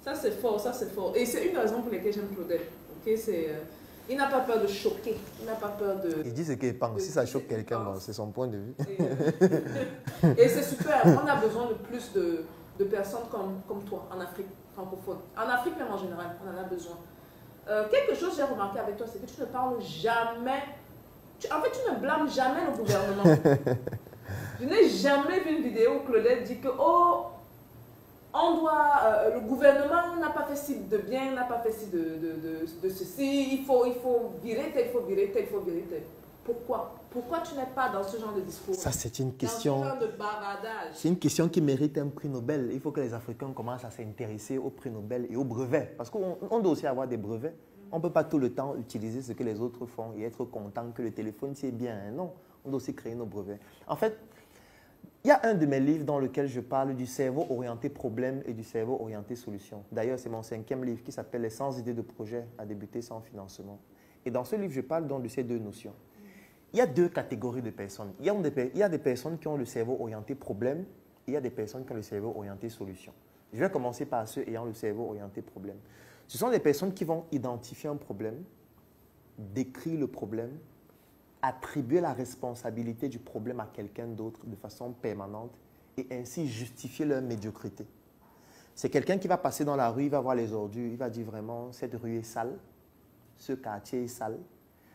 Ça, c'est fort, ça, c'est fort. Et c'est une raison pour laquelle j'aime Claudel. Ok, il n'a pas peur de choquer. Il n'a pas peur de... Il dit ce qu'il pense. Si ça choque quelqu'un, bon, c'est son point de vue. Et c'est super. On a besoin de plus de personnes comme toi en Afrique francophone. En Afrique même en général, on en a besoin. Quelque chose que j'ai remarqué avec toi, c'est que tu ne parles jamais... En fait, tu ne blâmes jamais le gouvernement. Je n'ai jamais vu une vidéo où Claudel dit que, oh, le gouvernement n'a pas fait ci de bien, n'a pas fait ci de ceci, il faut virer tel, il faut virer tel, il faut virer tel. Pourquoi? Pourquoi tu n'es pas dans ce genre de discours? Ça, c'est une question... Dans ce genre de bavardage. C'est une question qui mérite un prix Nobel. Il faut que les Africains commencent à s'intéresser au prix Nobel et aux brevets. Parce qu'on doit aussi avoir des brevets. On ne peut pas tout le temps utiliser ce que les autres font et être content que le téléphone, c'est bien. Non, on doit aussi créer nos brevets. En fait, il y a un de mes livres dans lequel je parle du cerveau orienté problème et du cerveau orienté solution. D'ailleurs, c'est mon 5e livre qui s'appelle « Les 100 idées de projet à débuter sans financement ». Et dans ce livre, je parle donc de ces deux notions. Il y a deux catégories de personnes. Il y a des personnes qui ont le cerveau orienté problème et il y a des personnes qui ont le cerveau orienté solution. Je vais commencer par ceux ayant le cerveau orienté problème. Ce sont des personnes qui vont identifier un problème, décrire le problème, attribuer la responsabilité du problème à quelqu'un d'autre de façon permanente et ainsi justifier leur médiocrité. C'est quelqu'un qui va passer dans la rue, il va voir les ordures, il va dire vraiment cette rue est sale, ce quartier est sale,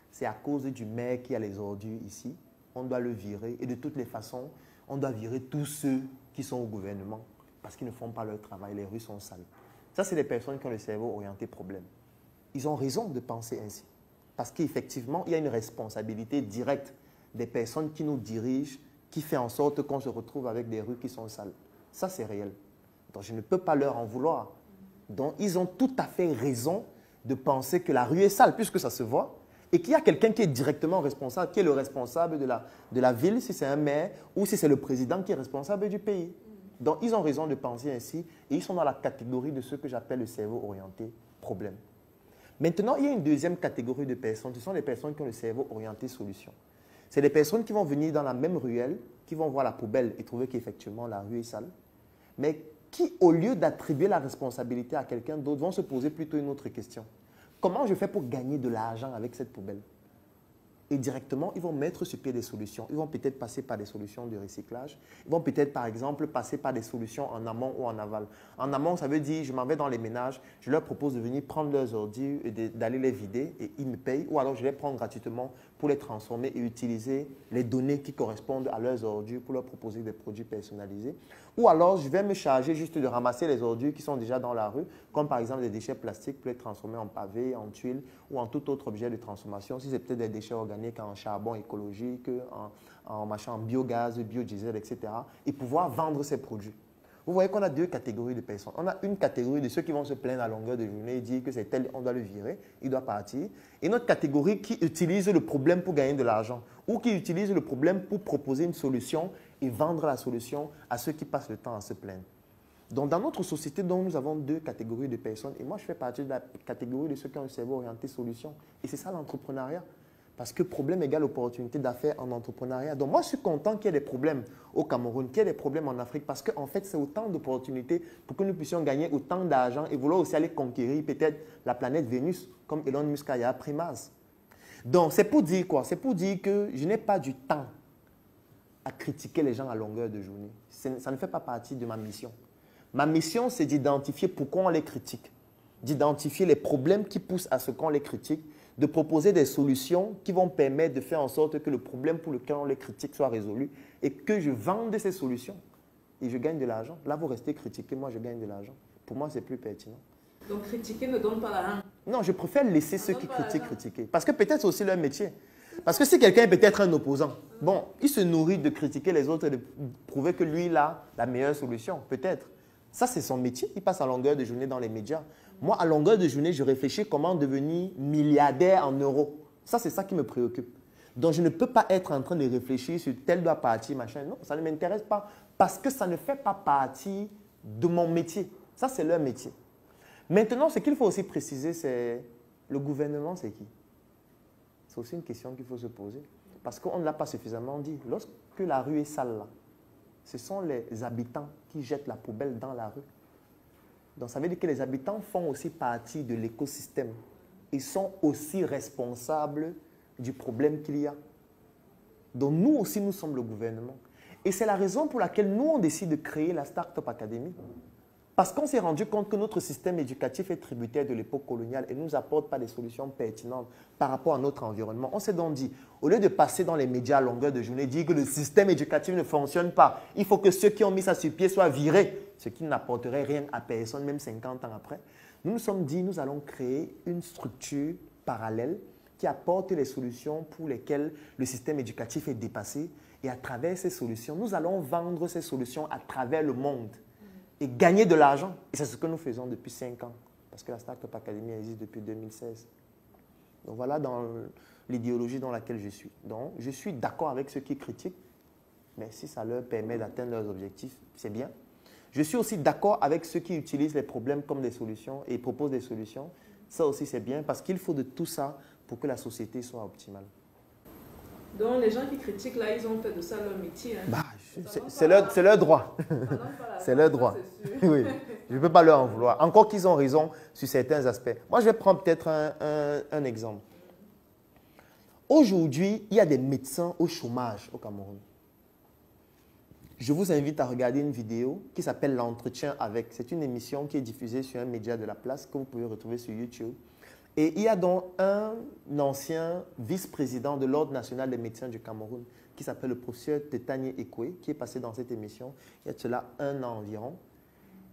c'est à cause du maire qui a les ordures ici, on doit le virer et de toutes les façons, on doit virer tous ceux qui sont au gouvernement parce qu'ils ne font pas leur travail, les rues sont sales. Ça, c'est des personnes qui ont le cerveau orienté problème. Ils ont raison de penser ainsi. Parce qu'effectivement, il y a une responsabilité directe des personnes qui nous dirigent, qui fait en sorte qu'on se retrouve avec des rues qui sont sales. Ça, c'est réel. Donc, je ne peux pas leur en vouloir. Donc, ils ont tout à fait raison de penser que la rue est sale, puisque ça se voit, et qu'il y a quelqu'un qui est directement responsable, qui est le responsable de la ville, si c'est un maire, ou si c'est le président qui est responsable du pays. Donc, ils ont raison de penser ainsi, et ils sont dans la catégorie de ceux que j'appelle le cerveau orienté problème. Maintenant, il y a une deuxième catégorie de personnes. Ce sont les personnes qui ont le cerveau orienté solution. C'est des personnes qui vont venir dans la même ruelle, qui vont voir la poubelle et trouver qu'effectivement la rue est sale, mais qui, au lieu d'attribuer la responsabilité à quelqu'un d'autre, vont se poser plutôt une autre question. Comment je fais pour gagner de l'argent avec cette poubelle? Et directement, ils vont mettre sur pied des solutions. Ils vont peut-être passer par des solutions de recyclage. Ils vont peut-être, par exemple, passer par des solutions en amont ou en aval. En amont, ça veut dire, je m'en vais dans les ménages, je leur propose de venir prendre leurs ordures et d'aller les vider et ils me payent. Ou alors, je les prends gratuitement pour les transformer et utiliser les données qui correspondent à leurs ordures pour leur proposer des produits personnalisés. Ou alors, je vais me charger juste de ramasser les ordures qui sont déjà dans la rue, comme par exemple des déchets plastiques pour les transformer en pavés, en tuiles ou en tout autre objet de transformation. Si c'est peut-être des déchets organiques en charbon écologique, en biogaz, biodiesel, etc. et pouvoir vendre ces produits. Vous voyez qu'on a deux catégories de personnes. On a une catégorie de ceux qui vont se plaindre à longueur de journée et dire que c'est tel, on doit le virer, il doit partir. Et une autre catégorie qui utilise le problème pour gagner de l'argent ou qui utilise le problème pour proposer une solution et vendre la solution à ceux qui passent le temps à se plaindre. Donc, dans notre société, nous avons deux catégories de personnes. Et moi, je fais partie de la catégorie de ceux qui ont un cerveau orienté solution. Et c'est ça l'entrepreneuriat. Parce que problème égale opportunité d'affaires en entrepreneuriat. Donc, moi, je suis content qu'il y ait des problèmes au Cameroun, qu'il y ait des problèmes en Afrique, parce qu'en fait, c'est autant d'opportunités pour que nous puissions gagner autant d'argent et vouloir aussi aller conquérir peut-être la planète Vénus, comme Elon Musk a pris Mars. Donc, c'est pour dire quoi? C'est pour dire que je n'ai pas du temps à critiquer les gens à longueur de journée. Ça ne fait pas partie de ma mission. Ma mission, c'est d'identifier pourquoi on les critique, d'identifier les problèmes qui poussent à ce qu'on les critique, de proposer des solutions qui vont permettre de faire en sorte que le problème pour lequel on les critique soit résolu et que je vende ces solutions et je gagne de l'argent. Là, vous restez critiqué, moi, je gagne de l'argent. Pour moi, c'est plus pertinent. Donc, critiquer ne donne pas l'argent. Non, je préfère laisser ceux qui critiquent critiquer. Parce que peut-être c'est aussi leur métier. Parce que si quelqu'un est peut-être un opposant, bon, il se nourrit de critiquer les autres et de prouver que lui, il a la meilleure solution, peut-être. Ça, c'est son métier. Il passe à longueur de journée dans les médias. Moi, à longueur de journée, je réfléchis comment devenir milliardaire en euros. Ça, c'est ça qui me préoccupe. Donc, je ne peux pas être en train de réfléchir sur tel doit partir, machin. Non, ça ne m'intéresse pas parce que ça ne fait pas partie de mon métier. Ça, c'est leur métier. Maintenant, ce qu'il faut aussi préciser, c'est le gouvernement, c'est qui? C'est aussi une question qu'il faut se poser. Parce qu'on ne l'a pas suffisamment dit. Lorsque la rue est sale, là, ce sont les habitants qui jettent la poubelle dans la rue. Donc ça veut dire que les habitants font aussi partie de l'écosystème. Ils sont aussi responsables du problème qu'il y a. Donc nous aussi, nous sommes le gouvernement. Et c'est la raison pour laquelle nous, on décide de créer la Startup Academy. Parce qu'on s'est rendu compte que notre système éducatif est tributaire de l'époque coloniale et ne nous apporte pas des solutions pertinentes par rapport à notre environnement. On s'est donc dit, au lieu de passer dans les médias à longueur de journée, dire que le système éducatif ne fonctionne pas, il faut que ceux qui ont mis ça sur pied soient virés, ce qui n'apporterait rien à personne, même 50 ans après. Nous nous sommes dit, nous allons créer une structure parallèle qui apporte les solutions pour lesquelles le système éducatif est dépassé. Et à travers ces solutions, nous allons vendre ces solutions à travers le monde et gagner de l'argent. Et c'est ce que nous faisons depuis 5 ans, parce que la Startup Academy existe depuis 2016. Donc voilà dans l'idéologie dans laquelle je suis. Donc je suis d'accord avec ceux qui critiquent, mais si ça leur permet d'atteindre leurs objectifs, c'est bien. Je suis aussi d'accord avec ceux qui utilisent les problèmes comme des solutions et proposent des solutions. Ça aussi c'est bien, parce qu'il faut de tout ça pour que la société soit optimale. Donc les gens qui critiquent là, ils ont fait de ça leur métier. Hein. Bah, c'est leur droit. C'est leur droit. Oui, je ne peux pas leur en vouloir. Encore qu'ils ont raison sur certains aspects. Moi, je vais prendre peut-être un exemple. Aujourd'hui, il y a des médecins au chômage au Cameroun. Je vous invite à regarder une vidéo qui s'appelle L'entretien avec. C'est une émission qui est diffusée sur un média de la place que vous pouvez retrouver sur YouTube. Et il y a donc un ancien vice-président de l'Ordre national des médecins du Cameroun qui s'appelle le professeur Tétanié Ekoué, qui est passé dans cette émission il y a de cela 1 an environ,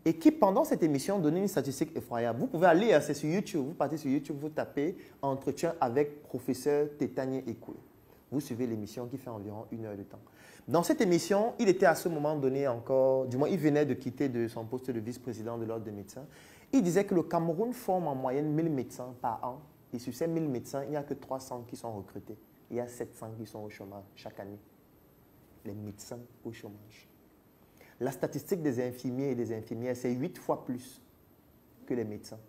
et qui, pendant cette émission, donnait une statistique effroyable. Vous pouvez aller, c'est sur YouTube, vous partez sur YouTube, vous tapez « Entretien avec professeur Tétanié Ekoué ». Vous suivez l'émission qui fait environ 1 heure de temps. Dans cette émission, il était à ce moment donné encore, du moins il venait de quitter de son poste de vice-président de l'Ordre des médecins. Il disait que le Cameroun forme en moyenne 1000 médecins par an. Et sur ces 1000 médecins, il n'y a que 300 qui sont recrutés. Il y a 700 qui sont au chômage chaque année. Les médecins au chômage. La statistique des infirmiers et des infirmières, c'est 8 fois plus que les médecins.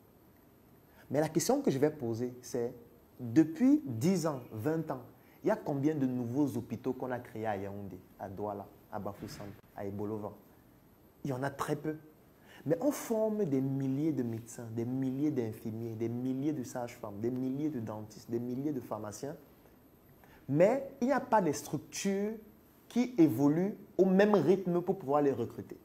Mais la question que je vais poser, c'est depuis 10 ans, 20 ans, il y a combien de nouveaux hôpitaux qu'on a créés à Yaoundé, à Douala, à Bafoussam, à Ebolovan? Il y en a très peu. Mais on forme des milliers de médecins, des milliers d'infirmiers, des milliers de sages-femmes, des milliers de dentistes, des milliers de pharmaciens. Mais il n'y a pas de structures qui évoluent au même rythme pour pouvoir les recruter.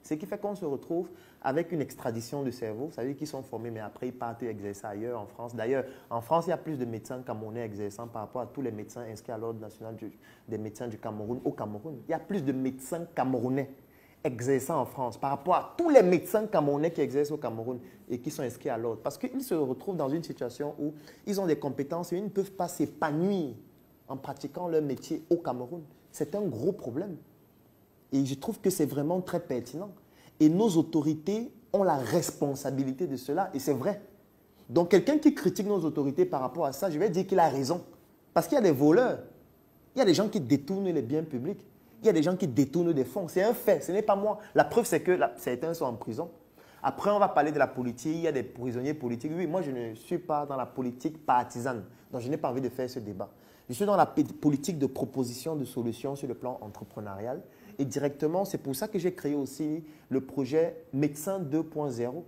Ce qui fait qu'on se retrouve avec une extradition de cerveau. Ça veut dire qu'ils sont formés, mais après ils partent exercer ailleurs en France. D'ailleurs, en France, il y a plus de médecins camerounais exerçant par rapport à tous les médecins inscrits à l'Ordre national des médecins du Cameroun au Cameroun. Il y a plus de médecins camerounais exerçant en France par rapport à tous les médecins camerounais qui exercent au Cameroun et qui sont inscrits à l'ordre. Parce qu'ils se retrouvent dans une situation où ils ont des compétences et ils ne peuvent pas s'épanouir en pratiquant leur métier au Cameroun. C'est un gros problème. Et je trouve que c'est vraiment très pertinent. Et nos autorités ont la responsabilité de cela et c'est vrai. Donc quelqu'un qui critique nos autorités par rapport à ça, je vais dire qu'il a raison. Parce qu'il y a des voleurs. Il y a des gens qui détournent les biens publics. Il y a des gens qui détournent des fonds. C'est un fait, ce n'est pas moi. La preuve, c'est que certains sont en prison. Après, on va parler de la politique. Il y a des prisonniers politiques. Oui, moi, je ne suis pas dans la politique partisane. Donc, je n'ai pas envie de faire ce débat. Je suis dans la politique de proposition de solutions sur le plan entrepreneurial. Et directement, c'est pour ça que j'ai créé aussi le projet Médecin 2.0.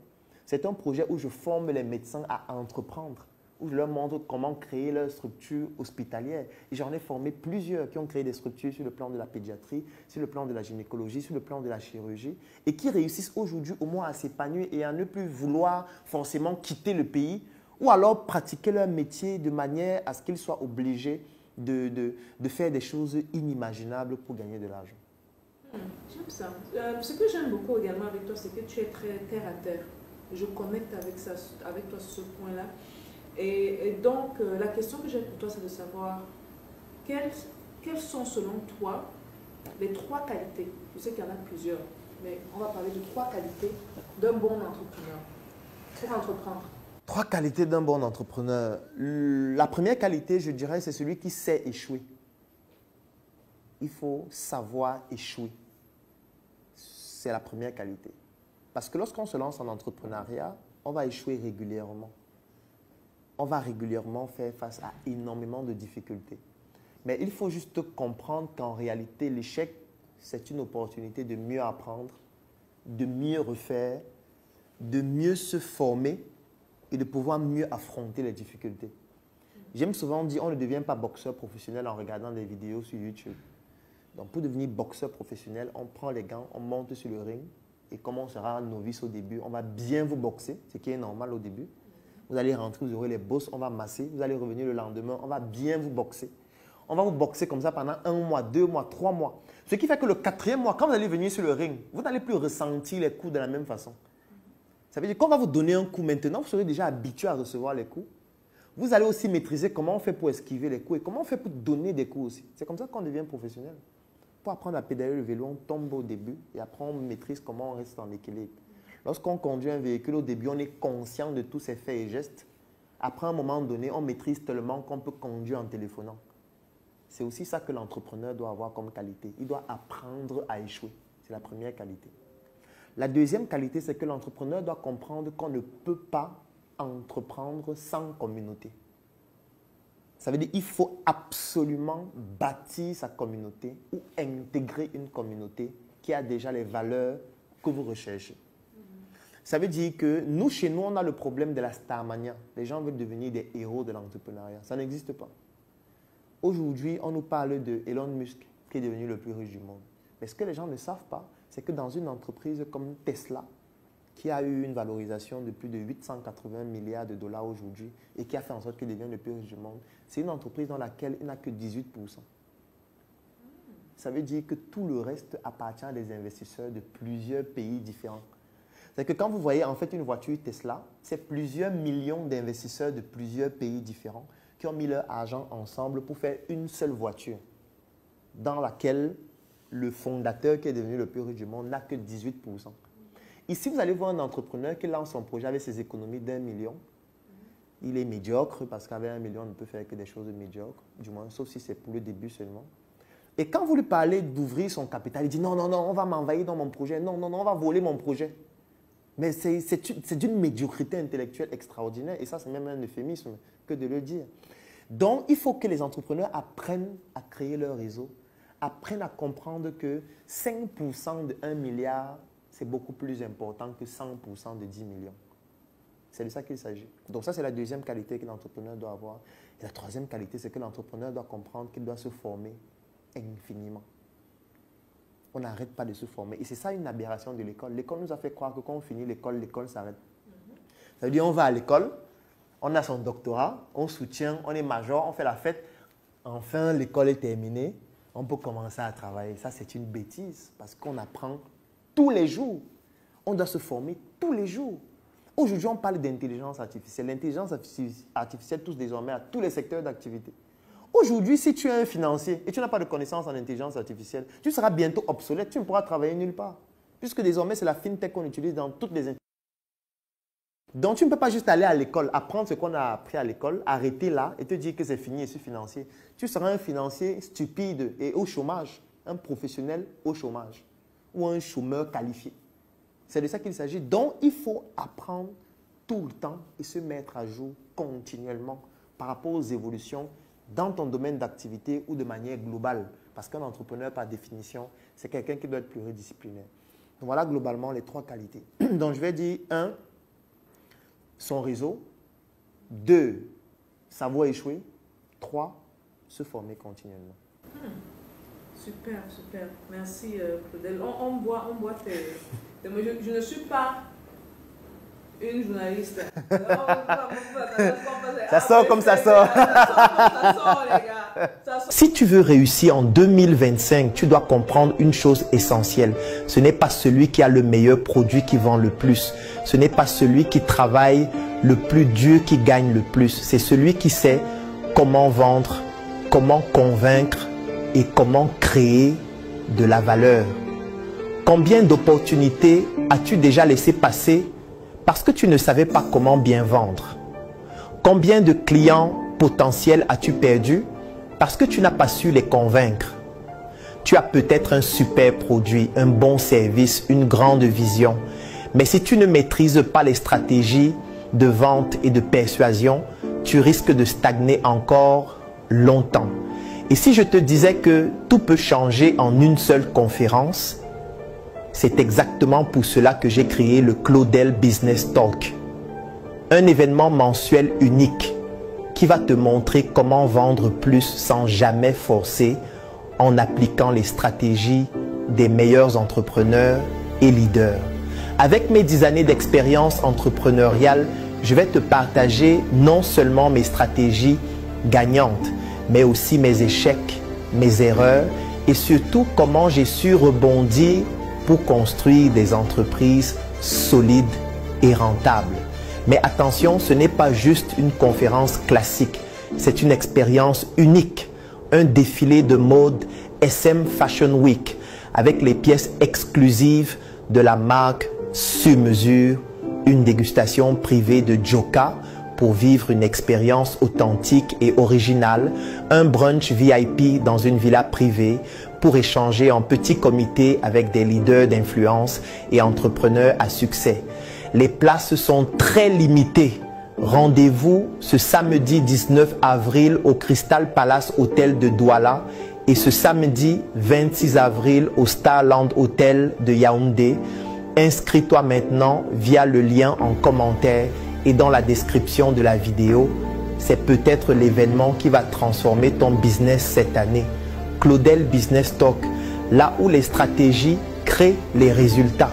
C'est un projet où je forme les médecins à entreprendre, où je leur montre comment créer leur structure hospitalière. Et j'en ai formé plusieurs qui ont créé des structures sur le plan de la pédiatrie, sur le plan de la gynécologie, sur le plan de la chirurgie, et qui réussissent aujourd'hui au moins à s'épanouir et à ne plus vouloir forcément quitter le pays, ou alors pratiquer leur métier de manière à ce qu'ils soient obligés de faire des choses inimaginables pour gagner de l'argent. J'aime ça. Ce que j'aime beaucoup également avec toi, c'est que tu es très terre à terre. Je connecte avec toi sur ce point-là. Et donc, la question que j'ai pour toi, c'est de savoir quelles sont selon toi les 3 qualités, je sais qu'il y en a plusieurs, mais on va parler de 3 qualités d'un bon entrepreneur pour entreprendre. 3 qualités d'un bon entrepreneur. La première qualité, je dirais, c'est celui qui sait échouer. Il faut savoir échouer. C'est la première qualité. Parce que lorsqu'on se lance en entrepreneuriat, on va échouer régulièrement. On va régulièrement faire face à énormément de difficultés. Mais il faut juste comprendre qu'en réalité, l'échec, c'est une opportunité de mieux apprendre, de mieux refaire, de mieux se former et de pouvoir mieux affronter les difficultés. J'aime souvent dire, on ne devient pas boxeur professionnel en regardant des vidéos sur YouTube. Donc pour devenir boxeur professionnel, on prend les gants, on monte sur le ring et comme on sera novice au début, on va bien vous boxer, ce qui est normal au début. Vous allez rentrer, vous aurez les bosses, on va masser, vous allez revenir le lendemain, on va bien vous boxer. On va vous boxer comme ça pendant 1 mois, 2 mois, 3 mois. Ce qui fait que le 4e mois, quand vous allez venir sur le ring, vous n'allez plus ressentir les coups de la même façon. Ça veut dire qu'on va vous donner un coup maintenant, vous serez déjà habitué à recevoir les coups. Vous allez aussi maîtriser comment on fait pour esquiver les coups et comment on fait pour donner des coups aussi. C'est comme ça qu'on devient professionnel. Pour apprendre à pédaler le vélo, on tombe au début et après on maîtrise comment on reste en équilibre. Lorsqu'on conduit un véhicule, au début, on est conscient de tous ses faits et gestes. Après un moment donné, on maîtrise tellement qu'on peut conduire en téléphonant. C'est aussi ça que l'entrepreneur doit avoir comme qualité. Il doit apprendre à échouer. C'est la première qualité. La deuxième qualité, c'est que l'entrepreneur doit comprendre qu'on ne peut pas entreprendre sans communauté. Ça veut dire qu'il faut absolument bâtir sa communauté ou intégrer une communauté qui a déjà les valeurs que vous recherchez. Ça veut dire que nous, chez nous, on a le problème de la starmania. Les gens veulent devenir des héros de l'entrepreneuriat. Ça n'existe pas. Aujourd'hui, on nous parle de Elon Musk, qui est devenu le plus riche du monde. Mais ce que les gens ne savent pas, c'est que dans une entreprise comme Tesla, qui a eu une valorisation de plus de 880 milliards de dollars aujourd'hui et qui a fait en sorte qu'il devienne le plus riche du monde, c'est une entreprise dans laquelle il n'a que 18%. Ça veut dire que tout le reste appartient à des investisseurs de plusieurs pays différents. C'est que quand vous voyez en fait une voiture Tesla, c'est plusieurs millions d'investisseurs de plusieurs pays différents qui ont mis leur argent ensemble pour faire une seule voiture dans laquelle le fondateur qui est devenu le plus riche du monde n'a que 18%. Ici, vous allez voir un entrepreneur qui lance son projet avec ses économies d'1 million. Il est médiocre parce qu'avec 1 million, on ne peut faire que des choses médiocres, du moins, sauf si c'est pour le début seulement. Et quand vous lui parlez d'ouvrir son capital, il dit non, non, non, on va m'envahir dans mon projet. Non, non, non, on va voler mon projet. Mais c'est d'une médiocrité intellectuelle extraordinaire. Et ça, c'est même un euphémisme que de le dire. Donc, il faut que les entrepreneurs apprennent à créer leur réseau, apprennent à comprendre que 5% de 1 milliard, c'est beaucoup plus important que 100% de 10 millions. C'est de ça qu'il s'agit. Donc ça, c'est la deuxième qualité que l'entrepreneur doit avoir. Et la troisième qualité, c'est que l'entrepreneur doit comprendre qu'il doit se former infiniment. On n'arrête pas de se former. Et c'est ça une aberration de l'école. L'école nous a fait croire que quand on finit l'école, l'école s'arrête. Ça veut dire on va à l'école, on a son doctorat, on soutient, on est major, on fait la fête. Enfin, l'école est terminée, on peut commencer à travailler. Ça, c'est une bêtise parce qu'on apprend tous les jours. On doit se former tous les jours. Aujourd'hui, on parle d'intelligence artificielle. L'intelligence artificielle touche désormais à tous les secteurs d'activité. Aujourd'hui, si tu es un financier et tu n'as pas de connaissances en intelligence artificielle, tu seras bientôt obsolète, tu ne pourras travailler nulle part. Puisque désormais, c'est la fintech qu'on utilise dans toutes les institutions. Donc, tu ne peux pas juste aller à l'école, apprendre ce qu'on a appris à l'école, arrêter là et te dire que c'est fini et je suis financier. Tu seras un financier stupide et au chômage, un professionnel au chômage ou un chômeur qualifié. C'est de ça qu'il s'agit. Donc, il faut apprendre tout le temps et se mettre à jour continuellement par rapport aux évolutions dans ton domaine d'activité ou de manière globale. Parce qu'un entrepreneur, par définition, c'est quelqu'un qui doit être pluridisciplinaire. Donc, voilà globalement les 3 qualités. Donc, je vais dire 1, son réseau. 2, savoir échouer. 3, se former continuellement. Super, super. Merci, Claudel. On voit tes mots. Je ne suis pas une journaliste. Ça sort comme ça sort. Ça sort, les gars. Ça sort. Si tu veux réussir en 2025, tu dois comprendre une chose essentielle. Ce n'est pas celui qui a le meilleur produit qui vend le plus. Ce n'est pas celui qui travaille le plus dur qui gagne le plus. C'est celui qui sait comment vendre, comment convaincre et comment créer de la valeur. Combien d'opportunités as-tu déjà laissé passer parce que tu ne savais pas comment bien vendre? Combien de clients potentiels as-tu perdu parce que tu n'as pas su les convaincre? Tu as peut-être un super produit, un bon service, une grande vision. Mais si tu ne maîtrises pas les stratégies de vente et de persuasion, tu risques de stagner encore longtemps. Et si je te disais que tout peut changer en une seule conférence, C'est exactement pour cela que j'ai créé le Claudel Business Talk. Un événement mensuel unique qui va te montrer comment vendre plus sans jamais forcer en appliquant les stratégies des meilleurs entrepreneurs et leaders. Avec mes 10 années d'expérience entrepreneuriale, je vais te partager non seulement mes stratégies gagnantes, mais aussi mes échecs, mes erreurs et surtout comment j'ai su rebondir pour construire des entreprises solides et rentables. Mais attention, ce n'est pas juste une conférence classique, c'est une expérience unique, un défilé de mode SM Fashion Week avec les pièces exclusives de la marque sur mesure, une dégustation privée de Joka pour vivre une expérience authentique et originale, un brunch VIP dans une villa privée pour échanger en petit comité avec des leaders d'influence et entrepreneurs à succès. Les places sont très limitées. Rendez-vous ce samedi 19 avril au Crystal Palace Hotel de Douala et ce samedi 26 avril au Starland Hotel de Yaoundé. Inscris-toi maintenant via le lien en commentaire et dans la description de la vidéo. C'est peut-être l'événement qui va transformer ton business cette année. Claudel Business Talk, là où les stratégies créent les résultats.